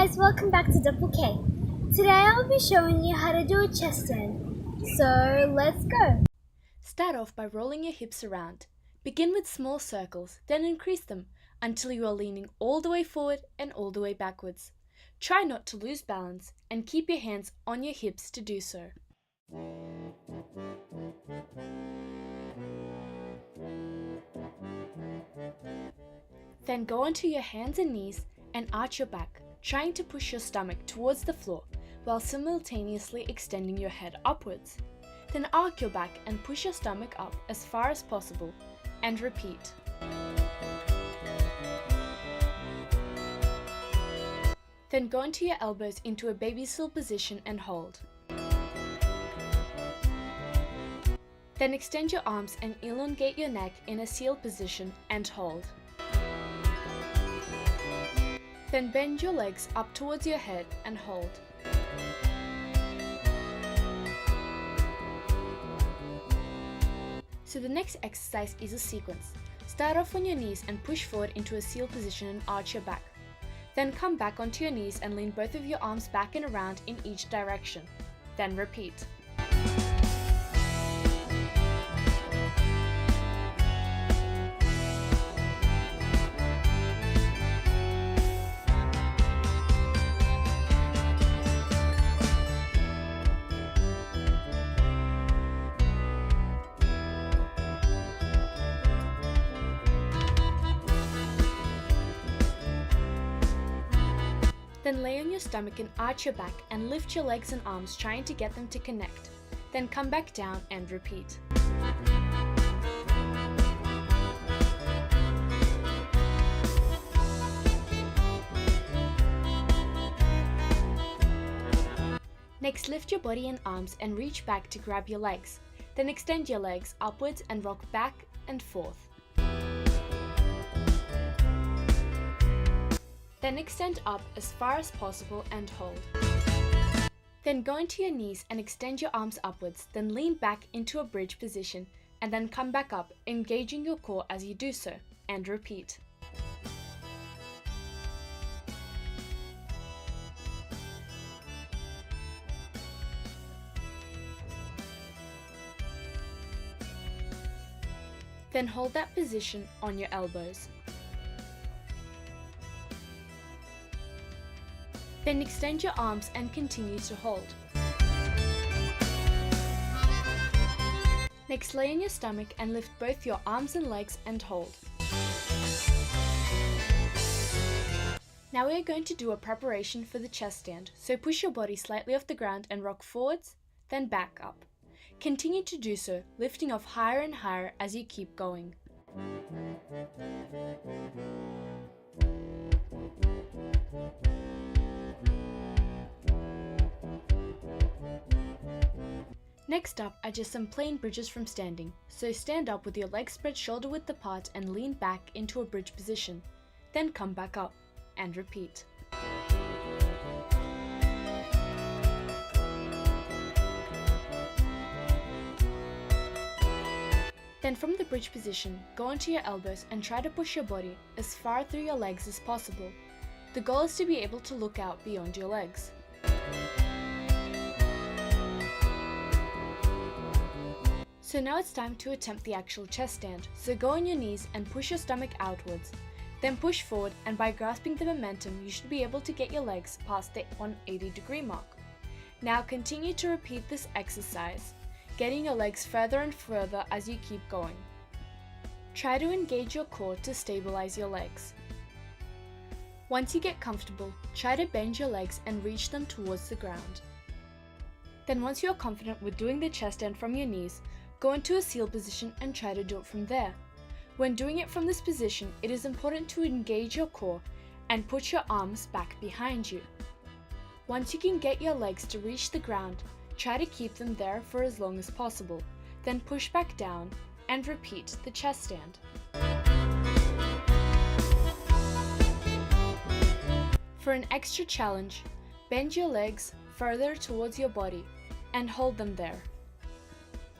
guys, welcome back to Double K. Today I'll be showing you how to do a chest stand. So let's go. Start off by rolling your hips around. Begin with small circles, then increase them until you are leaning all the way forward and all the way backwards. Try not to lose balance and keep your hands on your hips to do so. Then go onto your hands and knees and arch your back, trying to push your stomach towards the floor while simultaneously extending your head upwards. Then arc your back and push your stomach up as far as possible, and repeat. Then go into your elbows into a baby seal position and hold. Then extend your arms and elongate your neck in a seal position and hold. Then bend your legs up towards your head and hold. So the next exercise is a sequence. Start off on your knees and push forward into a seal position and arch your back. Then come back onto your knees and lean both of your arms back and around in each direction. Then repeat. Then lay on your stomach and arch your back and lift your legs and arms, trying to get them to connect. Then come back down and repeat. Next, lift your body and arms and reach back to grab your legs. Then extend your legs upwards and rock back and forth. Then extend up as far as possible and hold. Then go into your knees and extend your arms upwards, then lean back into a bridge position and then come back up, engaging your core as you do so, and repeat. Then hold that position on your elbows. Then extend your arms and continue to hold. Next, lay on your stomach and lift both your arms and legs and hold. Now we are going to do a preparation for the chest stand, so push your body slightly off the ground and rock forwards, then back up. Continue to do so, lifting off higher and higher as you keep going. Next up are just some plain bridges from standing, so stand up with your legs spread shoulder width apart and lean back into a bridge position. Then come back up, and repeat. Then from the bridge position, go onto your elbows and try to push your body as far through your legs as possible. The goal is to be able to look out beyond your legs. So now it's time to attempt the actual chest stand, so go on your knees and push your stomach outwards. Then push forward, and by grasping the momentum you should be able to get your legs past the 180-degree mark. Now continue to repeat this exercise, getting your legs further and further as you keep going. Try to engage your core to stabilize your legs. Once you get comfortable, try to bend your legs and reach them towards the ground. Then once you are confident with doing the chest stand from your knees, go into a seal position and try to do it from there. When doing it from this position, it is important to engage your core and put your arms back behind you. Once you can get your legs to reach the ground, try to keep them there for as long as possible, then push back down and repeat the chest stand. For an extra challenge, bend your legs further towards your body and hold them there.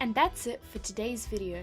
And that's it for today's video.